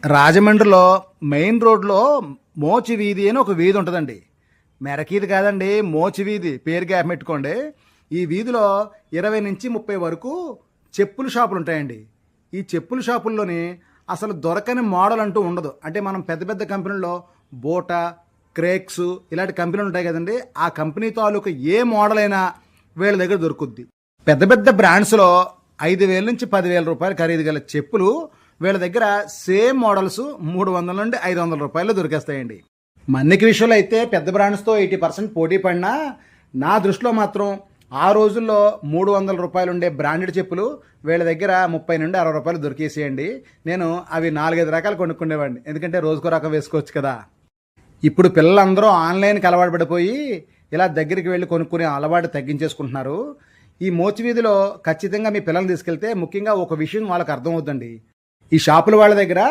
రాజమండ్రిలో మెయిన్ రోడ్లో మోచి వీధి అని ఒక వీధి ఉంటుందండి. మెరకీది కాదండి, మోచి వీధి పేరు గ్యాప్ పెట్టుకోండి. ఈ వీధిలో 20 నుంచి 30 వరకు చెప్పుల షాపులు ఉంటాయండి. ఈ చెప్పుల షాపుల్లోని అసలు దొరకని మోడల్ అంటూ ఉండదు. అంటే మనం పెద్ద పెద్ద కంపెనీల్లో బోటా, క్రేక్స్ ఇలాంటి కంపెనీలు ఉంటాయి కదండి, ఆ కంపెనీ తాలూకు ఏ మోడల్ అయినా వీళ్ళ దగ్గర దొరుకుద్ది. పెద్ద పెద్ద బ్రాండ్స్లో 5,000 నుంచి 10,000 రూపాయలు ఖరీదు గల చెప్పులు వీళ్ళ దగ్గర సేమ్ మోడల్స్ 300 నుండి 500 రూపాయలు దొరికేస్తాయండి. మన్నిక విషయంలో అయితే పెద్ద బ్రాండ్స్తో 80% పోటీ పడినా నా దృష్టిలో మాత్రం ఆ రోజుల్లో 300 రూపాయలు ఉండే బ్రాండెడ్ చెప్పులు వీళ్ళ దగ్గర 30 నుండి 60 రూపాయలు దొరికేసేయండి. నేను అవి 4-5 రకాలు కొనుక్కునేవాడిని, ఎందుకంటే రోజుకో రకం వేసుకోవచ్చు కదా. ఇప్పుడు పిల్లలందరూ ఆన్లైన్కి అలవాటు పడిపోయి ఇలా దగ్గరికి వెళ్ళి కొనుక్కునే అలవాటు తగ్గించేసుకుంటున్నారు. ఈ మోచి వీధిలో ఖచ్చితంగా మీ పిల్లల్ని తీసుకెళ్తే ముఖ్యంగా ఒక విషయం వాళ్ళకి అర్థమవుతుందండి. ఈ షాపుల వాళ్ళ దగ్గర